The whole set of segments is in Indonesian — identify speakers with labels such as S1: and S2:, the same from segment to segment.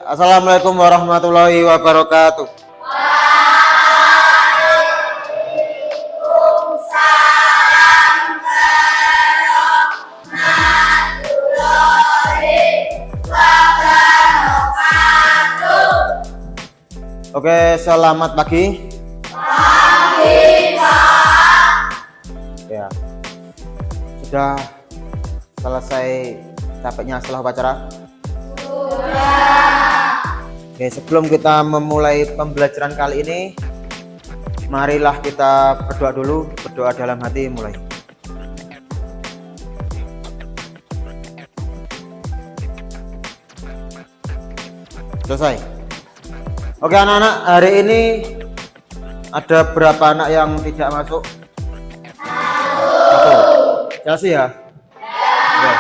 S1: Assalamualaikum warahmatullahi wabarakatuh. Oke, selamat pagi. Pagi, Pak. Ya, sudah selesai capeknya setelah upacara? Oke, sebelum kita memulai pembelajaran kali ini, marilah kita berdoa dulu, berdoa dalam hati mulai. Selesai. Oke anak-anak, hari ini ada berapa anak yang tidak masuk? Satu. Chelsea ya? Oke.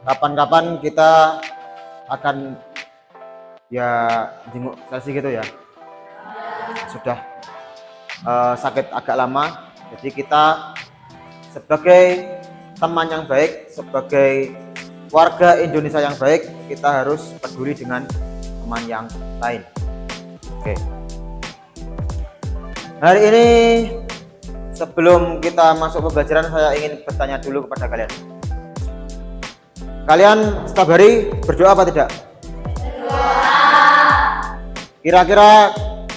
S1: Kapan-kapan kita akan ya jenguk Chelsea gitu ya. Sudah sakit agak lama, jadi kita sebagai teman yang baik, sebagai warga Indonesia yang baik, kita harus peduli dengan teman yang lain. Oke. Hari ini sebelum kita masuk pembelajaran, saya ingin bertanya dulu kepada kalian. Kalian setiap hari berdoa apa tidak? Kira-kira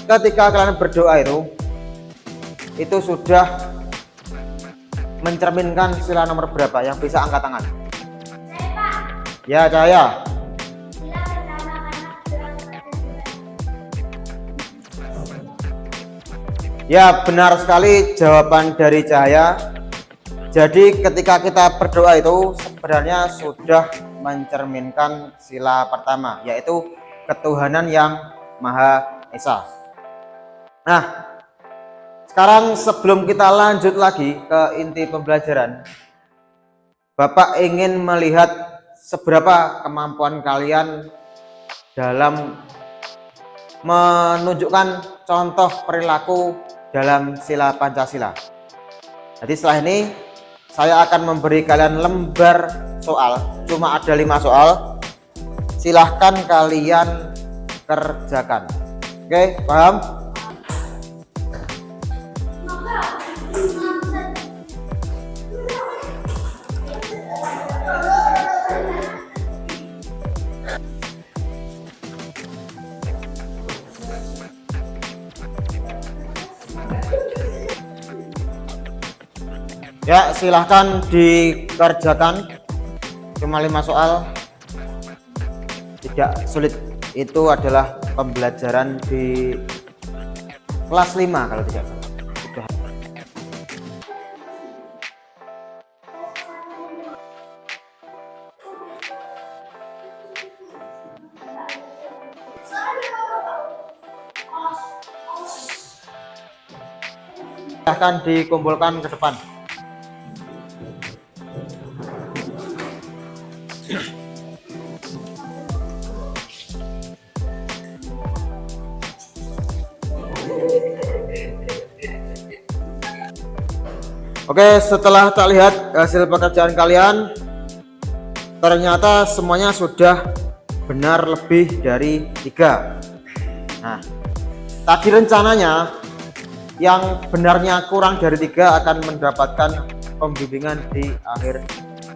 S1: ketika kalian berdoa itu sudah mencerminkan sila nomor berapa? Yang bisa angkat tangan.
S2: Saya, Pak.
S1: Ya, Cahaya.
S2: Sila pertama karena berdoa kepada Tuhan.
S1: Ya, benar sekali jawaban dari Cahaya. Jadi ketika kita berdoa itu sebenarnya sudah mencerminkan sila pertama, yaitu ketuhanan yang Maha Esa. Nah, sekarang sebelum kita lanjut lagi ke inti pembelajaran, Bapak ingin melihat seberapa kemampuan kalian dalam menunjukkan contoh perilaku dalam sila Pancasila. Jadi setelah ini saya akan memberi kalian lembar soal, cuma ada 5 soal. Silahkan kalian kerjakan. Oke, paham? Ya, silahkan dikerjakan. Cuma 5 soal, tidak sulit. Itu adalah pembelajaran di kelas 5 kalau tidak salah. Sudah. Silahkan dikumpulkan ke depan. Oke, setelah tak lihat hasil pekerjaan kalian, ternyata semuanya sudah benar lebih dari 3. Nah, tadi rencananya yang benarnya kurang dari 3 akan mendapatkan pembimbingan di akhir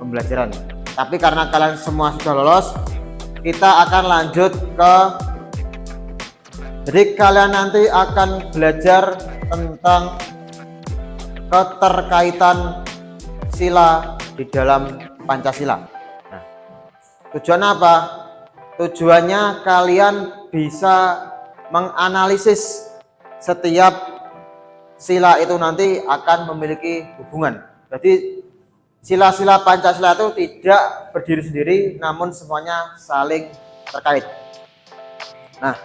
S1: pembelajaran. Tapi karena kalian semua sudah lolos, kita akan lanjut ke, jadi kalian nanti akan belajar tentang keterkaitan sila di dalam Pancasila. Nah, tujuannya apa? Tujuannya kalian bisa menganalisis setiap sila itu nanti akan memiliki hubungan. Jadi sila-sila Pancasila itu tidak berdiri sendiri, namun semuanya saling terkait. Nah,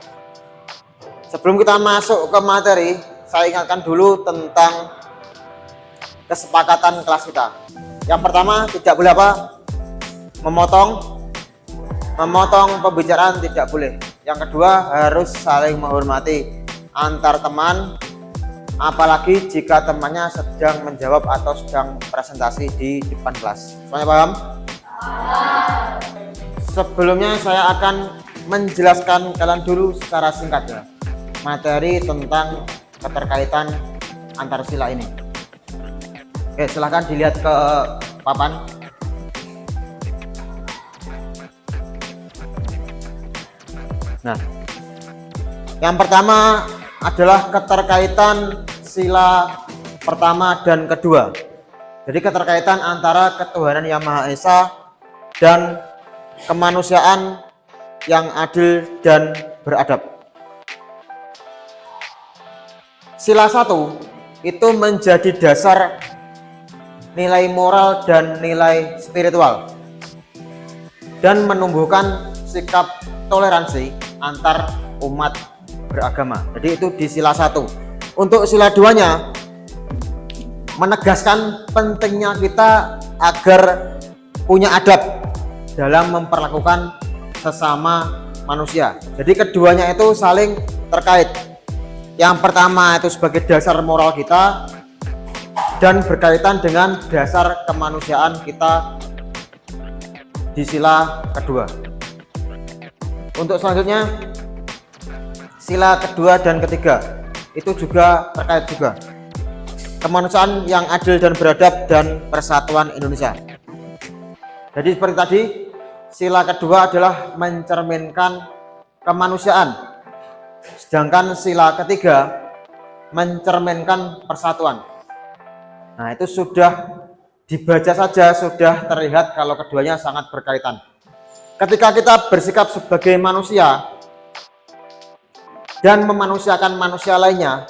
S1: sebelum kita masuk ke materi, saya ingatkan dulu tentang kesepakatan kelas kita. Yang pertama, tidak boleh apa? Memotong pembicaraan tidak boleh. Yang kedua, harus saling menghormati antar teman, apalagi jika temannya sedang menjawab atau sedang presentasi di depan kelas. Semuanya paham? Sebelumnya saya akan menjelaskan kalian dulu secara singkat ya materi tentang keterkaitan antar sila ini. Oke, silahkan dilihat ke papan. Nah, yang pertama adalah keterkaitan sila pertama dan kedua. Jadi keterkaitan antara ketuhanan Yang Maha Esa dan kemanusiaan yang adil dan beradab. Sila 1 itu menjadi dasar nilai moral dan nilai spiritual dan menumbuhkan sikap toleransi antar umat beragama. Jadi itu di sila 1. Untuk sila 2-nya menegaskan pentingnya kita agar punya adab dalam memperlakukan sesama manusia. Jadi keduanya itu saling terkait. Yang pertama itu sebagai dasar moral kita dan berkaitan dengan dasar kemanusiaan kita di sila kedua. Untuk selanjutnya sila kedua dan ketiga itu juga terkait juga. Kemanusiaan yang adil dan beradab dan persatuan Indonesia. Jadi seperti tadi, sila kedua adalah mencerminkan kemanusiaan, sedangkan sila ketiga mencerminkan persatuan. Nah, itu sudah dibaca saja sudah terlihat kalau keduanya sangat berkaitan. Ketika kita bersikap sebagai manusia dan memanusiakan manusia lainnya,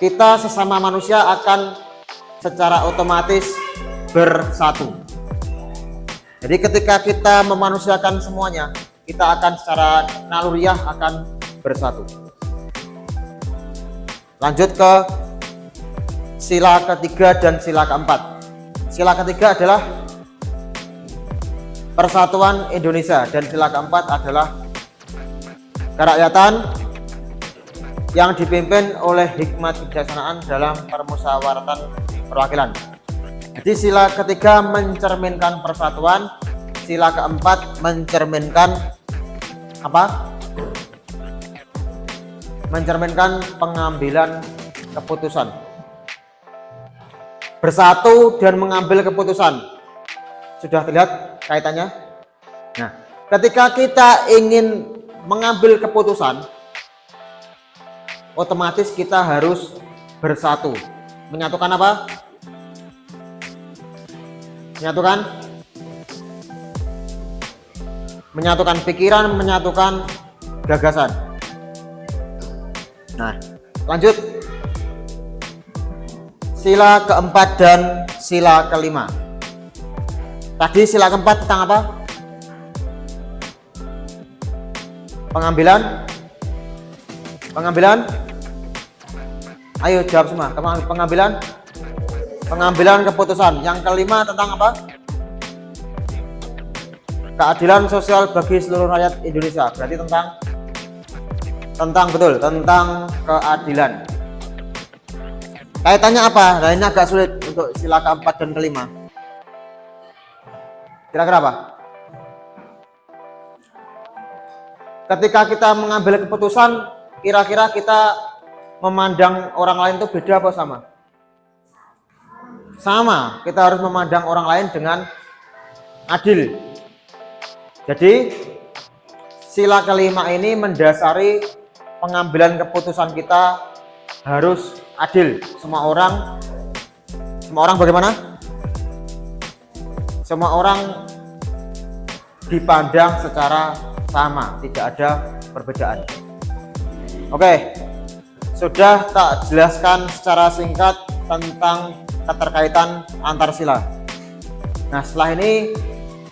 S1: kita sesama manusia akan secara otomatis bersatu. Jadi ketika kita memanusiakan semuanya, kita akan secara naluriah akan bersatu. Lanjut ke sila ketiga dan sila keempat. Sila ketiga adalah persatuan Indonesia dan sila keempat adalah kerakyatan yang dipimpin oleh hikmat kebijaksanaan dalam permusyawaratan perwakilan. Jadi sila ketiga mencerminkan persatuan, sila keempat mencerminkan apa? Mencerminkan pengambilan keputusan. Bersatu dan mengambil keputusan. Sudah terlihat kaitannya? Nah, ketika kita ingin mengambil keputusan, otomatis kita harus bersatu. Menyatukan apa? Menyatukan pikiran, menyatukan gagasan. Nah, lanjut sila keempat dan sila kelima. Tadi sila keempat tentang apa? Pengambilan. Ayo jawab semua. Pengambilan keputusan. Yang kelima tentang apa? Keadilan sosial bagi seluruh rakyat Indonesia. Berarti tentang keadilan. Kaitannya apa? Nah, ini agak sulit untuk sila keempat dan kelima. Kira-kira apa? Ketika kita mengambil keputusan, kira-kira kita memandang orang lain itu beda apa sama? Sama, kita harus memandang orang lain dengan adil. Jadi sila kelima ini mendasari pengambilan keputusan kita harus adil. Semua orang bagaimana? Semua orang dipandang secara sama, tidak ada perbedaan. Oke, sudah tak jelaskan secara singkat tentang keterkaitan antar sila. Nah, setelah ini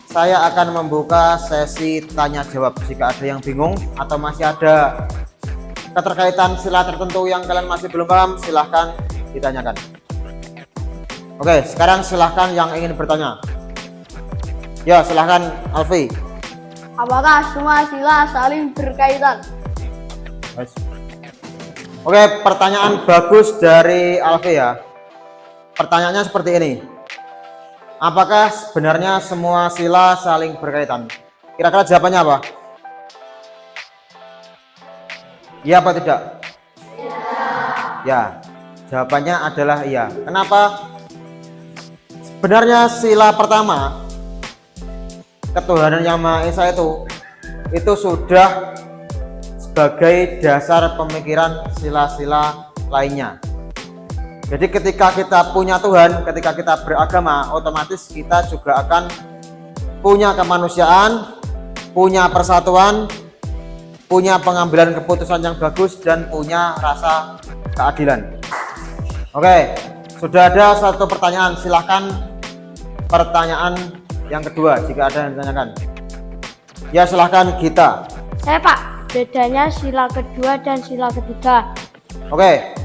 S1: saya akan membuka sesi tanya jawab. Jika ada yang bingung atau masih ada keterkaitan sila tertentu yang kalian masih belum paham, silahkan ditanyakan. Oke, sekarang silahkan yang ingin bertanya. Ya, silahkan Alfi.
S3: Apakah semua sila saling berkaitan?
S1: Oke, pertanyaan bagus dari Alfi ya. Pertanyaannya seperti ini. Apakah sebenarnya semua sila saling berkaitan? Kira-kira jawabannya apa? Iya apa tidak? Ya, jawabannya adalah iya. Kenapa? Sebenarnya sila pertama ketuhanan yang Maha Esa itu sudah sebagai dasar pemikiran sila-sila lainnya. Jadi ketika kita punya Tuhan, ketika kita beragama, otomatis kita juga akan punya kemanusiaan, punya persatuan, punya pengambilan keputusan yang bagus, dan punya rasa keadilan. Oke, sudah ada satu pertanyaan, silahkan pertanyaan yang kedua jika ada yang ditanyakan. Ya silahkan Gita.
S3: Saya Pak, bedanya sila kedua dan sila ketiga.
S1: Oke,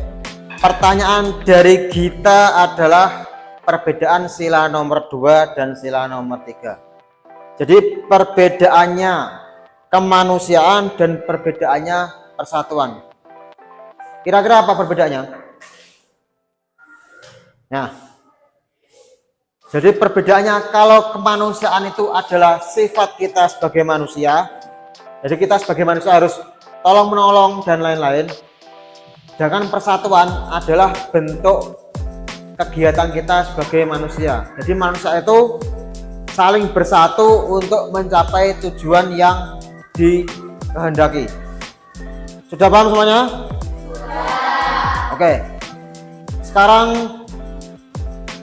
S1: pertanyaan dari Gita adalah perbedaan sila nomor 2 dan sila nomor 3. Jadi perbedaannya kemanusiaan dan perbedaannya persatuan. Kira-kira apa perbedaannya? Nah, jadi perbedaannya kalau kemanusiaan itu adalah sifat kita sebagai manusia. Jadi kita sebagai manusia harus tolong menolong dan lain-lain. Sedangkan persatuan adalah bentuk kegiatan kita sebagai manusia. Jadi manusia itu saling bersatu untuk mencapai tujuan yang dikehendaki. Sudah paham semuanya? Sudah. Oke. Sekarang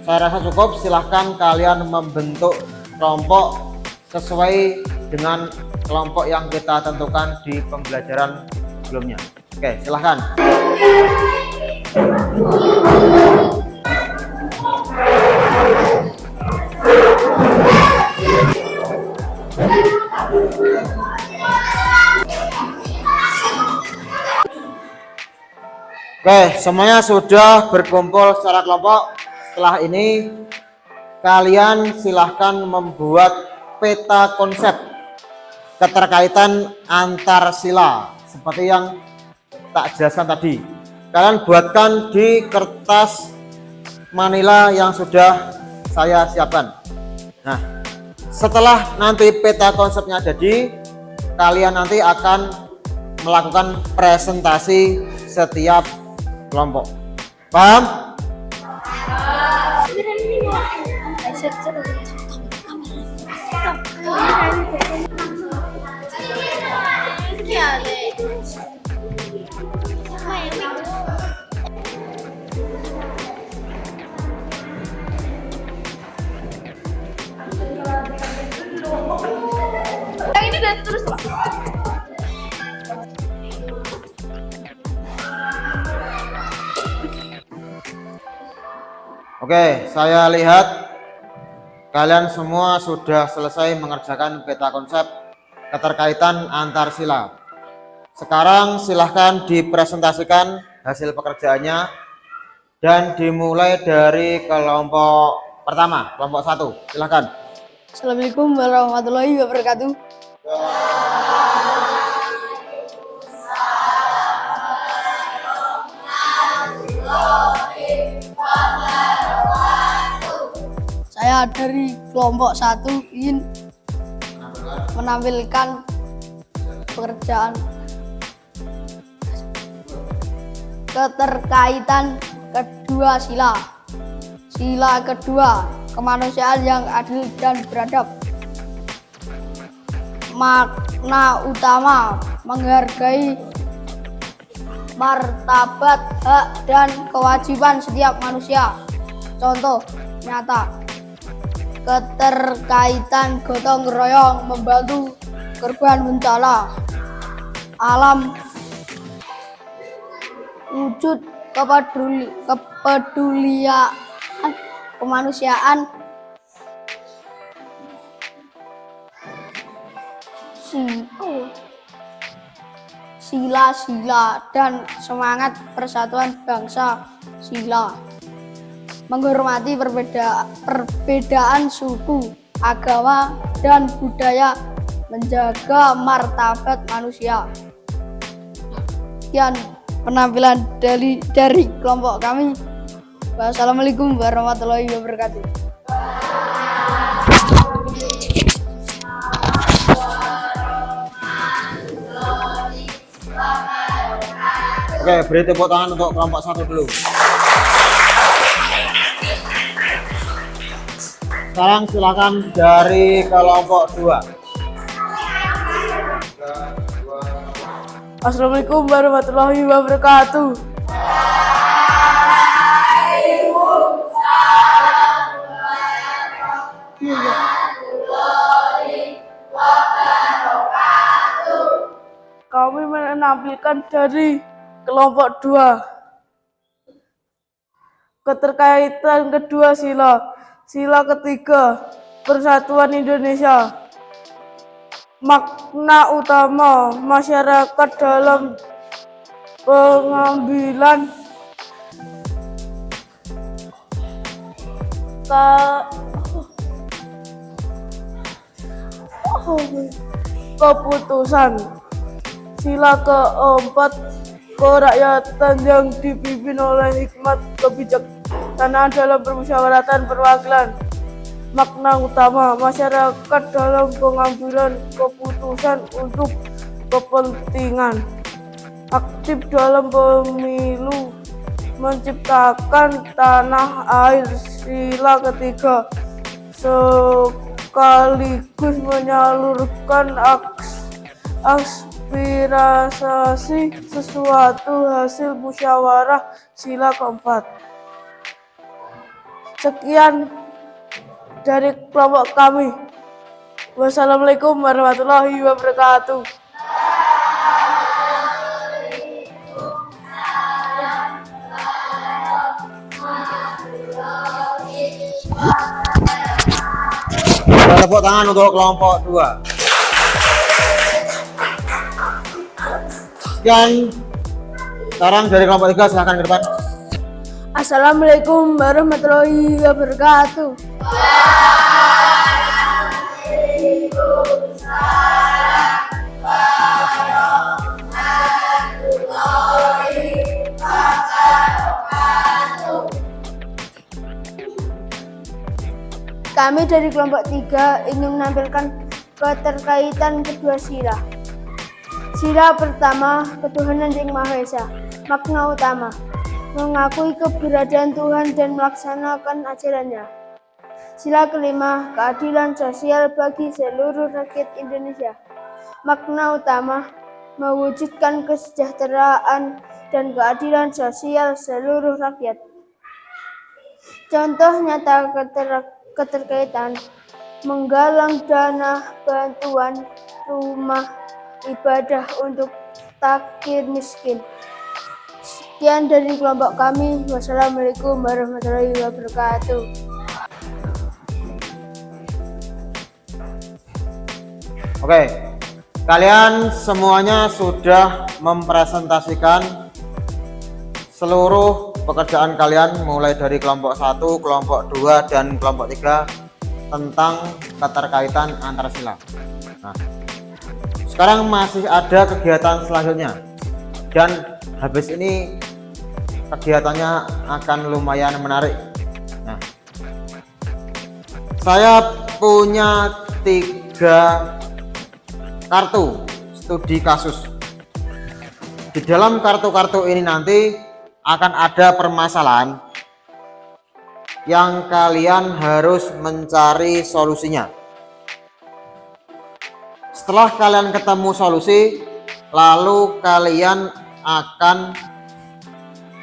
S1: saya rasa cukup. Silahkan kalian membentuk kelompok sesuai dengan kelompok yang kita tentukan di pembelajaran sebelumnya. Oke, silahkan. Oke, semuanya sudah berkumpul secara kelompok. Setelah ini kalian silahkan membuat peta konsep keterkaitan antar sila seperti yang tak jelaskan tadi. Kalian buatkan di kertas manila yang sudah saya siapkan. Nah, setelah nanti peta konsepnya jadi, kalian nanti akan melakukan presentasi setiap kelompok. Paham?
S3: Yang ini udah terus Pak.
S1: Oke, saya lihat kalian semua sudah selesai mengerjakan peta konsep keterkaitan antar sila. Sekarang silahkan dipresentasikan hasil pekerjaannya dan dimulai dari kelompok pertama, kelompok 1. Silahkan.
S3: Assalamualaikum warahmatullahi wabarakatuh. Saya dari kelompok 1 ingin menampilkan pekerjaan keterkaitan kedua sila. Sila kedua, kemanusiaan yang adil dan beradab. Makna utama, menghargai martabat, hak, dan kewajiban setiap manusia. Contoh nyata, keterkaitan gotong royong membantu korban bencana alam, wujud kepedulian kemanusiaan, sila-sila dan semangat persatuan bangsa. Sila menghormati perbedaan suku, agama, dan budaya, menjaga martabat manusia. Sekian penampilan dari kelompok kami. Wassalamualaikum warahmatullahi wabarakatuh.
S1: Oke, beri tepuk tangan untuk kelompok 1 dulu. Sekarang silakan dari kelompok 2.
S4: Assalamualaikum warahmatullahi wabarakatuh. Kami menampilkan dari kelompok 2. Keterkaitan kedua sila. Sila ketiga, Persatuan Indonesia. Makna utama masyarakat dalam pengambilan keputusan. Sila keempat, kerakyatan yang dipimpin oleh hikmat kebijaksanaan dalam permusyawaratan perwakilan. Makna utama masyarakat dalam pengambilan keputusan untuk kepentingan. Aktif dalam pemilu, menciptakan tanah air. Sila ketiga, sekaligus menyalurkan aspirasi sesuatu hasil musyawarah. Sila keempat. Sekian dari kelompok kami. Wassalamualaikum warahmatullahi wabarakatuh.
S1: Tepuk tangan untuk kelompok 2. Sekian. Sekarang dari kelompok 3 silahkan ke depan.
S3: Assalamualaikum warahmatullahi wabarakatuh. Kami dari kelompok 3 ingin menampilkan keterkaitan kedua sila. Sila pertama, ketuhanan yang Maha Esa. Makna utama, mengakui keberadaan Tuhan dan melaksanakan ajarannya. Sila kelima, keadilan sosial bagi seluruh rakyat Indonesia. Makna utama, mewujudkan kesejahteraan dan keadilan sosial seluruh rakyat. Contoh nyata keterkaitan, menggalang dana bantuan rumah ibadah untuk fakir miskin. Sekian dari kelompok kami. Wassalamualaikum warahmatullahi wabarakatuh.
S1: Oke, kalian semuanya sudah mempresentasikan seluruh pekerjaan kalian mulai dari kelompok 1, kelompok 2, dan kelompok 3 tentang keterkaitan antar sila. Nah, sekarang masih ada kegiatan selanjutnya, dan habis ini kegiatannya akan lumayan menarik. Nah, saya punya 3 kartu studi kasus. Di dalam kartu-kartu ini nanti akan ada permasalahan yang kalian harus mencari solusinya. Setelah kalian ketemu solusi, lalu kalian akan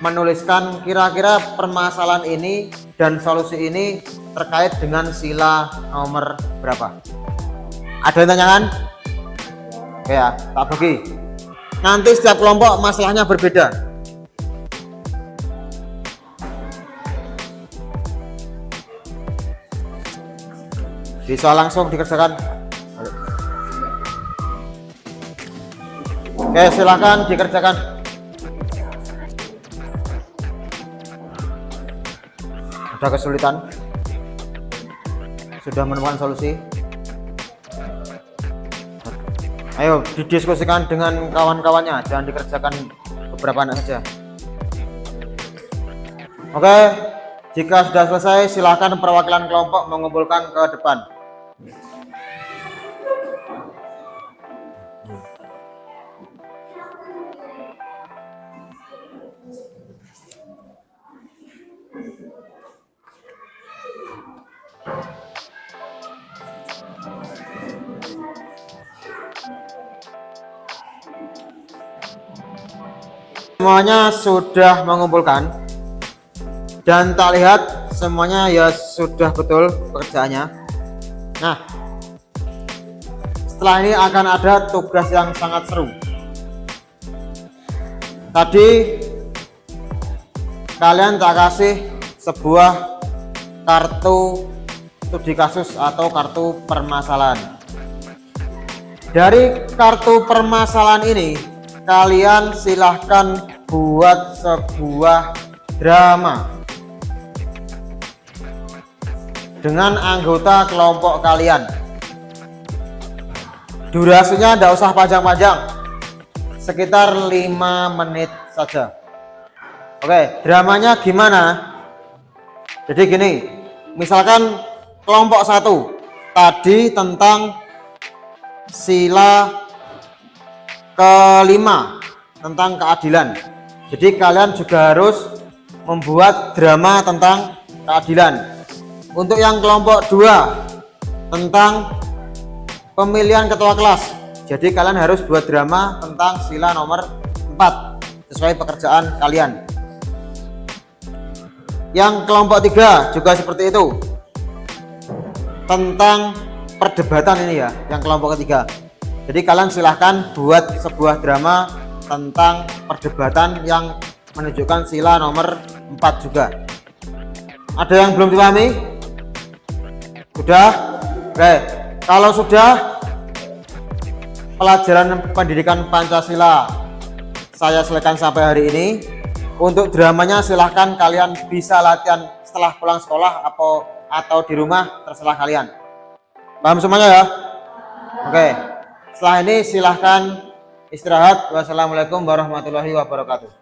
S1: menuliskan kira-kira permasalahan ini dan solusi ini terkait dengan sila nomor berapa. Ada yang tanyakan? Oke ya, tak bagi. Nanti setiap kelompok masalahnya berbeda. Bisa langsung dikerjakan. Oke, silakan dikerjakan. Ada kesulitan? Sudah menemukan solusi? Ayo didiskusikan dengan kawan-kawannya, jangan dikerjakan beberapa anak saja. Oke, jika sudah selesai silahkan perwakilan kelompok mengumpulkan ke depan. Semuanya sudah mengumpulkan dan tak lihat semuanya ya sudah betul pekerjaannya. Nah, setelah ini akan ada tugas yang sangat seru. Tadi kalian tak kasih sebuah kartu studi kasus atau kartu permasalahan. Dari kartu permasalahan ini kalian silahkan buat sebuah drama dengan anggota kelompok kalian. Durasinya tidak usah panjang-panjang, sekitar 5 menit saja. Oke, dramanya gimana? Jadi gini, misalkan kelompok 1 tadi tentang sila kelima tentang keadilan. Jadi kalian juga harus membuat drama tentang keadilan. Untuk yang kelompok 2 tentang pemilihan ketua kelas. Jadi kalian harus buat drama tentang sila nomor 4 sesuai pekerjaan kalian. Yang kelompok 3 juga seperti itu. Tentang perdebatan ini ya, yang kelompok ketiga. Jadi kalian silahkan buat sebuah drama tentang perdebatan yang menunjukkan sila nomor 4 juga. Ada yang belum dipahami? Sudah? Oke, kalau sudah, pelajaran pendidikan Pancasila saya selesaikan sampai hari ini. Untuk dramanya silahkan kalian bisa latihan setelah pulang sekolah atau di rumah, terserah kalian. Paham semuanya ya? Oke, setelah ini silahkan istirahat. Wassalamualaikum warahmatullahi wabarakatuh.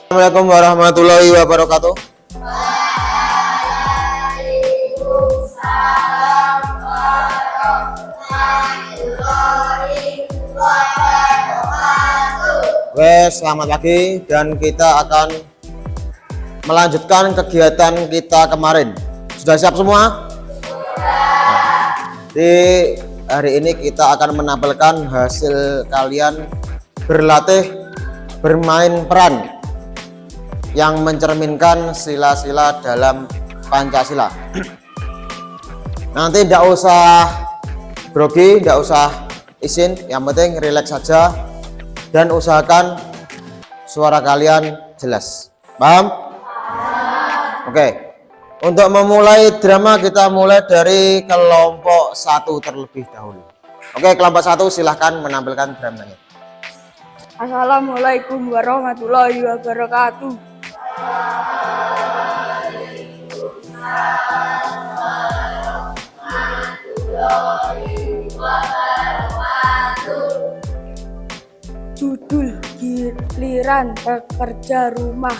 S1: Assalamualaikum warahmatullahi wabarakatuh. Oke, selamat pagi dan kita akan melanjutkan kegiatan kita kemarin. Sudah siap semua? Di hari ini kita akan menampilkan hasil kalian berlatih bermain peran yang mencerminkan sila-sila dalam Pancasila. Nanti tidak usah grogi, tidak usah izin, yang penting rileks saja dan usahakan suara kalian jelas. Paham? Oke. Untuk memulai drama kita mulai dari kelompok 1 terlebih dahulu. Oke, kelompok 1 silahkan menampilkan dramanya.
S4: Assalamualaikum warahmatullahi wabarakatuh. Judul giliran pekerja rumah.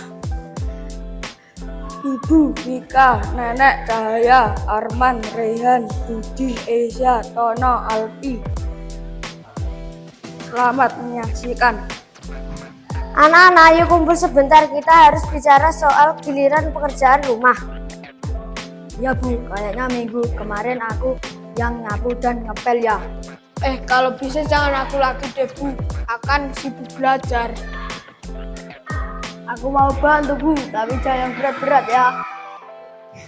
S4: Ibu Vika, Nenek Cahaya, Arman, Rehan, Budi, Esya, Tono, Alpi. Selamat menyaksikan.
S3: Anak-anak, ayo kumpul sebentar, kita harus bicara soal giliran pekerjaan rumah.
S5: Ya Bu, kayaknya minggu kemarin aku yang nyapu dan ngepel ya.
S4: Kalau bisa jangan aku lagi deh Bu, akan sibuk belajar.
S5: Aku mau bantu Bu, tapi jangan yang berat-berat ya.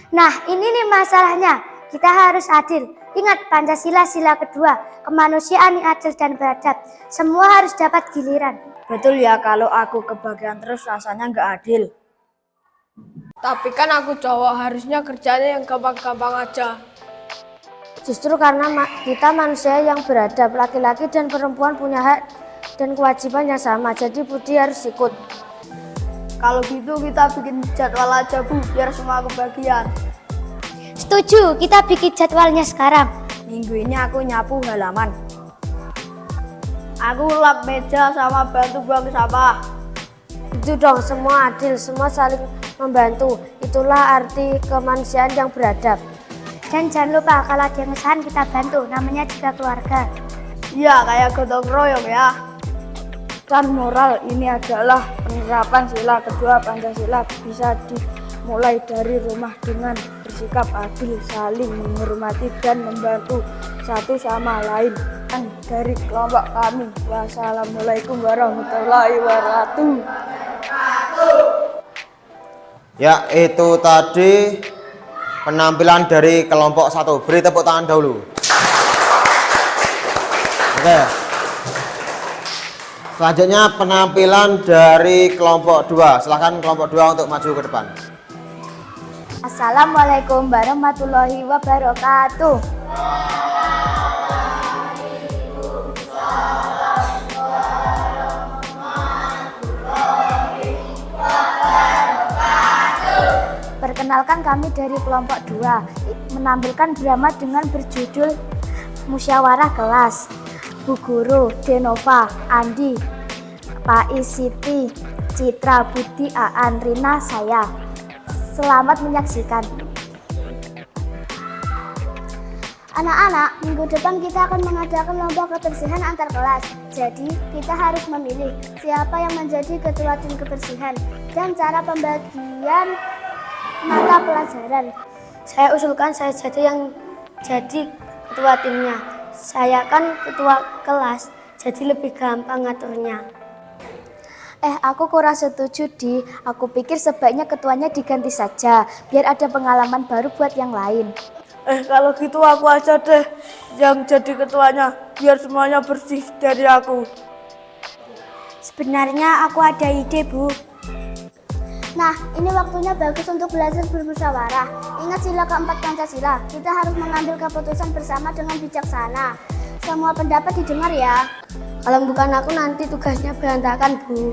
S3: Nah, ini nih masalahnya. Kita harus adil. Ingat Pancasila sila kedua, kemanusiaan yang adil dan beradab. Semua harus dapat giliran.
S5: Betul ya, kalau aku kebagian terus rasanya nggak adil.
S4: Tapi kan aku cowok, harusnya kerjanya yang gampang-gampang aja.
S3: Justru karena kita manusia yang beradab, laki-laki dan perempuan punya hak dan kewajiban yang sama. Jadi Budi harus ikut.
S5: Kalau gitu kita bikin jadwal aja Bu, biar semua kebagian.
S3: Setuju, kita bikin jadwalnya sekarang.
S5: Minggu ini aku nyapu halaman. Aku lap meja sama bantu buang sampah.
S3: Itu dong, semua adil, semua saling membantu. Itulah arti kemanusiaan yang beradab. Dan jangan lupa kalau ada yang kesusahan kita bantu, namanya juga keluarga.
S5: Iya, kayak gotong royong ya.
S4: Pesan moral ini adalah penerapan sila kedua Pancasila bisa dimulai dari rumah dengan bersikap adil, saling menghormati dan membantu satu sama lain. Dan dari kelompok kami, wassalamualaikum warahmatullahi wabarakatuh.
S1: Ya, itu tadi penampilan dari kelompok 1. Beri tepuk tangan dahulu. Oke. Selanjutnya penampilan dari kelompok 2. Silahkan kelompok 2 untuk maju ke depan.
S3: Assalamualaikum warahmatullahi wabarakatuh. Perkenalkan, kami dari kelompok 2 menampilkan drama dengan berjudul Musyawarah Kelas. Bu Guru, Denova, Andi, Pak Siti, Citra, Budi, Aan, Rina, saya. Selamat menyaksikan. Anak-anak, minggu depan kita akan mengadakan lomba kebersihan antar kelas. Jadi, kita harus memilih siapa yang menjadi ketua tim kebersihan dan cara pembagian mata pelajaran. Saya usulkan saya yang jadi ketua timnya. Saya kan ketua kelas, jadi lebih gampang ngaturnya. Aku kurang setuju, Di. Aku pikir sebaiknya ketuanya diganti saja, biar ada pengalaman baru buat yang lain.
S4: Kalau gitu aku aja deh yang jadi ketuanya, biar semuanya bersih dari aku.
S3: Sebenarnya aku ada ide, Bu. Nah, ini waktunya bagus untuk belajar bermusyawarah. Ingat sila keempat Pancasila, kita harus mengambil keputusan bersama dengan bijaksana. Semua pendapat didengar ya. Kalau bukan aku nanti tugasnya berantakan, Bu.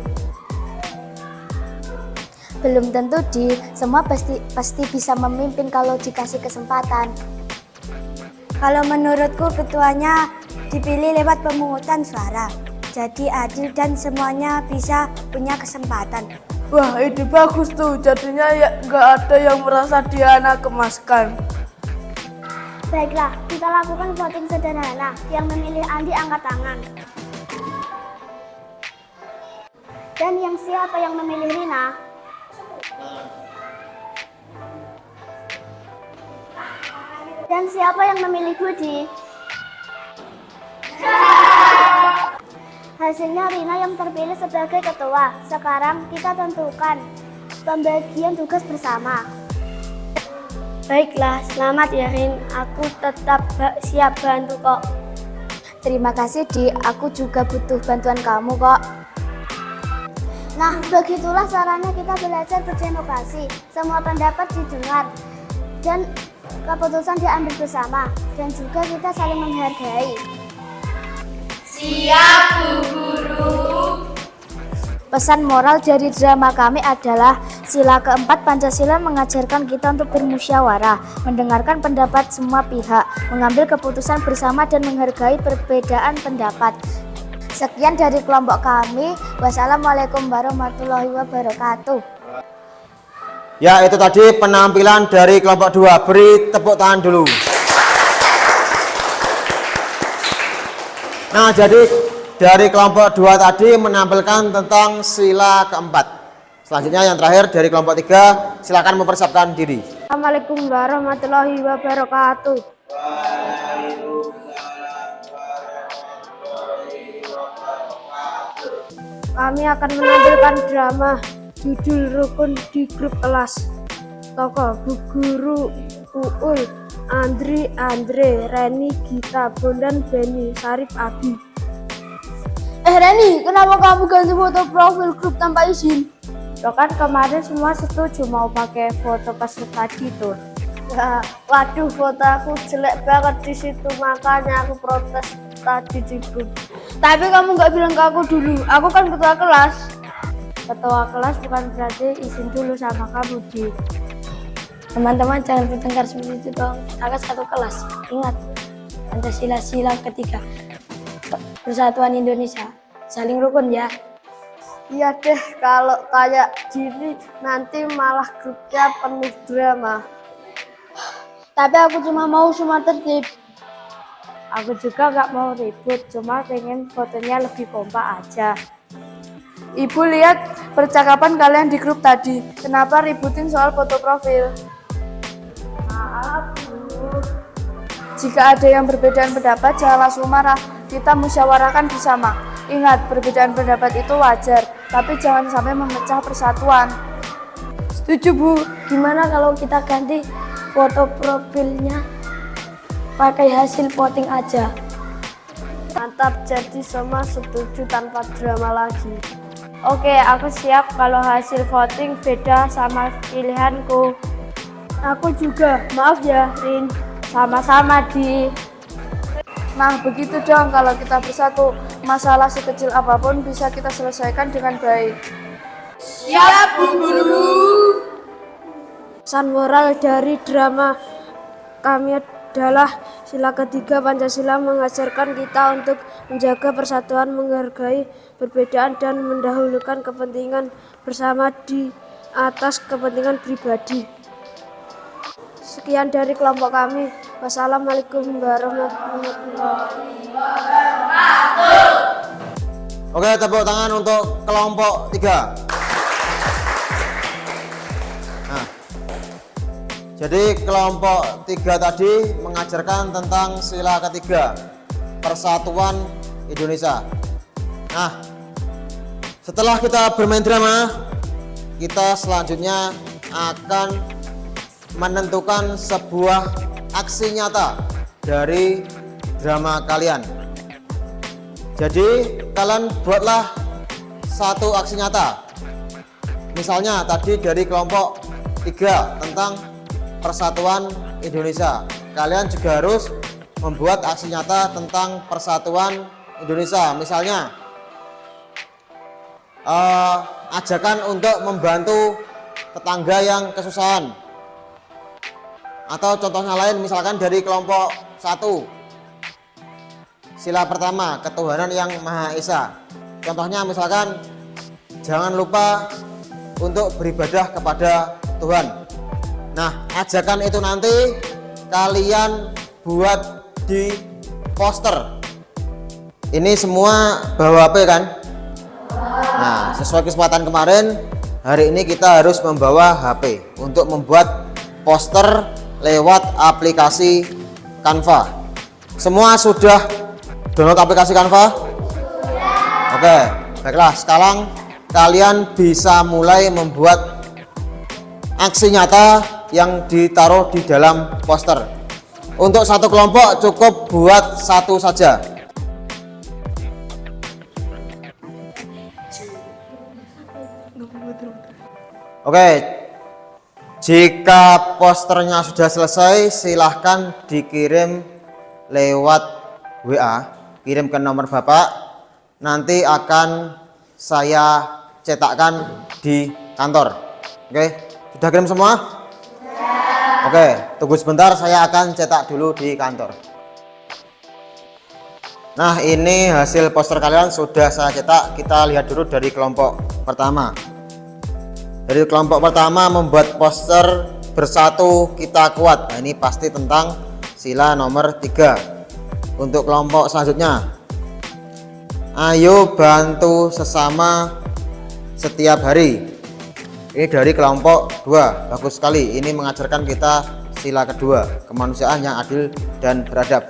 S3: Belum tentu, Di. Semua pasti bisa memimpin kalau dikasih kesempatan. Kalau menurutku ketuanya dipilih lewat pemungutan suara. Jadi adil dan semuanya bisa punya kesempatan.
S4: Wah, ide bagus tuh. Jadinya ya nggak ada yang merasa diana kemaskan.
S3: Baiklah, kita lakukan voting sederhana. Yang memilih Andi angkat tangan. Dan yang siapa yang memilih Rina? Dan siapa yang memilih Budi? Hasilnya Rina yang terpilih sebagai ketua. Sekarang kita tentukan pembagian tugas bersama. Baiklah, selamat ya Rin. Aku tetap siap bantu kok. Terima kasih, Di. Aku juga butuh bantuan kamu kok. Nah, begitulah caranya kita belajar berdemokrasi. Semua pendapat didengar dan keputusan diambil bersama. Dan juga kita saling menghargai.
S2: Siap, Bu Guru.
S3: Pesan moral dari drama kami adalah sila keempat Pancasila mengajarkan kita untuk bermusyawarah, mendengarkan pendapat semua pihak, mengambil keputusan bersama dan menghargai perbedaan pendapat. Sekian dari kelompok kami. Wassalamualaikum warahmatullahi wabarakatuh.
S1: Ya, itu tadi penampilan dari kelompok 2. Beri tepuk tangan dulu. Nah, jadi dari kelompok 2 tadi menampilkan tentang sila keempat. Selanjutnya yang terakhir dari kelompok 3, silakan mempersiapkan diri.
S3: Assalamualaikum warahmatullahi wabarakatuh. Kami akan menampilkan drama judul Rukun di Grup Kelas. Tokoh Bu Guru, Uul, Andri, Andre, Reni, Gita, Bondan, Beni, Sarip, Abi. Reni, kenapa kamu ganti foto profil grup tanpa izin?
S4: Ya kan kemarin semua setuju mau pakai foto peserta gitu.
S3: Ya, waduh, foto aku jelek banget di situ, makanya aku protes tadi di grup. Tapi kamu nggak bilang ke aku dulu, aku kan ketua kelas.
S4: Ketua kelas bukan berarti izin dulu sama kamu, Di.
S3: Teman-teman jangan bertengkar seperti itu dong, kita satu kelas. Ingat, Pancasila sila ketiga, Persatuan Indonesia, saling rukun ya. Iya deh, kalau kayak gini nanti malah grupnya penuh drama. Tapi aku cuma mau semua tertib.
S4: Aku juga nggak mau ribut, cuma pengen fotonya lebih kompak aja. Ibu lihat percakapan kalian di grup tadi. Kenapa ributin soal foto profil?
S3: Maaf, Bu.
S4: Jika ada yang berbedaan pendapat, jangan langsung marah. Kita musyawarahkan bersama. Ingat, perbedaan pendapat itu wajar, tapi jangan sampai memecah persatuan.
S5: Setuju, Bu. Gimana kalau kita ganti foto profilnya pakai hasil voting aja?
S3: Mantap, jadi semua setuju tanpa drama lagi. Oke, aku siap kalau hasil voting beda sama pilihanku. Aku juga, maaf ya Rin. Sama-sama Di.
S4: Nah, begitu dong kalau kita bersatu. Masalah sekecil apapun bisa kita selesaikan dengan baik.
S3: Pesan moral dari drama kami adalah sila ketiga Pancasila mengajarkan kita untuk menjaga persatuan, menghargai perbedaan, dan mendahulukan kepentingan bersama di atas kepentingan pribadi. Sekian dari kelompok kami. Wassalamualaikum warahmatullahi wabarakatuh.
S1: Oke, tepuk tangan untuk kelompok 3. Nah, jadi kelompok 3 tadi mengajarkan tentang sila ketiga, persatuan Indonesia. Nah, setelah kita bermain drama, kita selanjutnya akan menentukan sebuah aksi nyata dari drama kalian. Jadi kalian buatlah satu aksi nyata. Misalnya tadi dari kelompok 3 tentang persatuan Indonesia. Kalian juga harus membuat aksi nyata tentang persatuan Indonesia. Misalnya ajakan untuk membantu tetangga yang kesusahan. Atau contohnya lain, misalkan dari kelompok 1, sila pertama, ketuhanan yang Maha Esa. Contohnya misalkan jangan lupa untuk beribadah kepada Tuhan. Nah, ajakan itu nanti kalian buat di poster. Ini semua bawa HP kan? Nah, sesuai kesempatan kemarin, hari ini kita harus membawa HP untuk membuat poster lewat aplikasi Canva. Semua sudah download aplikasi Canva? Oke, baiklah. Sekarang kalian bisa mulai membuat aksi nyata yang ditaruh di dalam poster. Untuk satu kelompok cukup buat satu saja. Oke, jika posternya sudah selesai, silahkan dikirim lewat WA, kirim ke nomor Bapak. Nanti akan saya cetakkan di kantor. Oke, sudah kirim semua? Oke, tunggu sebentar, saya akan cetak dulu di kantor. Nah, ini hasil poster kalian sudah saya cetak. Kita lihat dulu dari kelompok pertama. Dari kelompok pertama membuat poster bersatu kita kuat. Nah, ini pasti tentang sila nomor 3. Untuk kelompok selanjutnya, ayo bantu sesama setiap hari. Ini dari kelompok 2. Bagus sekali. Ini mengajarkan kita sila kedua, kemanusiaan yang adil dan beradab.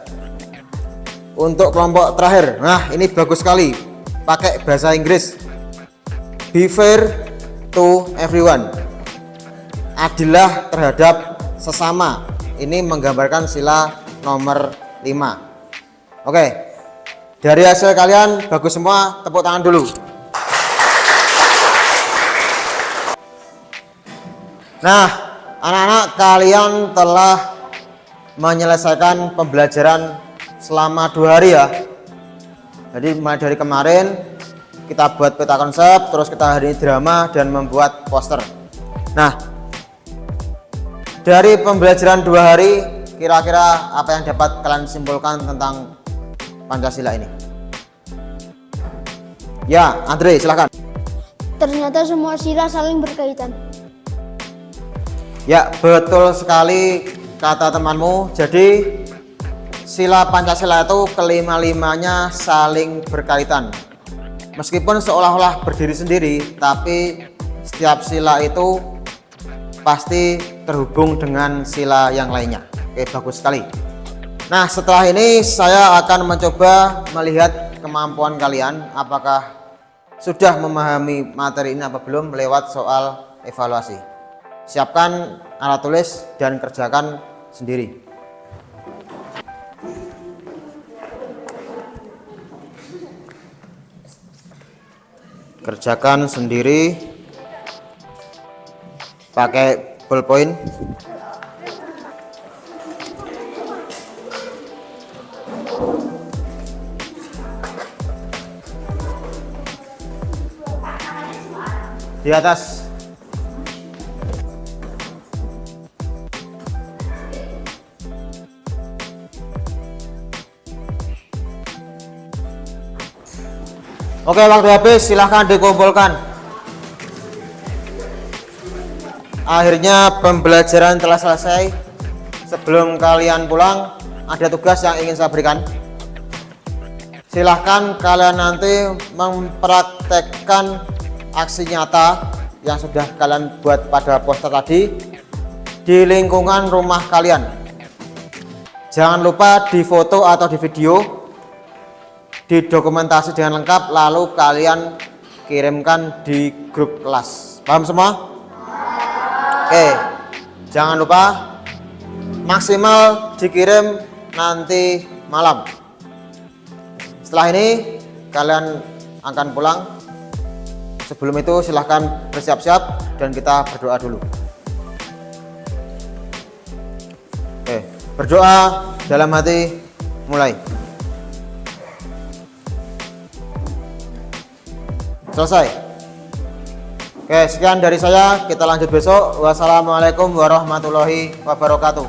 S1: Untuk kelompok terakhir, nah ini bagus sekali. Pakai bahasa Inggris. Be fair to everyone. Adillah terhadap sesama. Ini menggambarkan sila nomor 5. Oke, dari hasil kalian bagus semua, tepuk tangan dulu. Nah, anak-anak, kalian telah menyelesaikan pembelajaran selama 2 hari ya. Jadi mulai dari kemarin kita buat peta konsep, terus kita hari ini drama dan membuat poster. Nah, dari pembelajaran 2 hari, kira-kira apa yang dapat kalian simpulkan tentang Pancasila ini? Ya, Andre, silakan.
S3: Ternyata semua sila saling berkaitan.
S1: Ya, betul sekali kata temanmu. Jadi sila Pancasila itu kelima-limanya saling berkaitan. meskipun seolah-olah berdiri sendiri, tapi setiap sila itu pasti terhubung dengan sila yang lainnya. Oke, bagus sekali. Nah, setelah ini saya akan mencoba melihat kemampuan kalian, apakah sudah memahami materi ini apa belum lewat soal evaluasi. Siapkan alat tulis dan kerjakan sendiri. Kerjakan sendiri pakai ballpoint. Di atas. Oke, waktu habis, silahkan dikumpulkan. Akhirnya pembelajaran telah selesai. Sebelum kalian pulang, ada tugas yang ingin saya berikan. Silahkan kalian nanti mempraktekkan aksi nyata yang sudah kalian buat pada poster tadi di lingkungan rumah kalian. Jangan lupa difoto atau di video, didokumentasi dengan lengkap, lalu kalian kirimkan di grup kelas. Paham semua? Oke, jangan lupa maksimal dikirim nanti malam. Setelah ini kalian akan pulang. Sebelum itu silahkan bersiap-siap dan kita berdoa dulu. Oke, berdoa dalam hati, mulai. Selesai. Oke, sekian dari saya. Kita lanjut besok. Wassalamualaikum warahmatullahi wabarakatuh.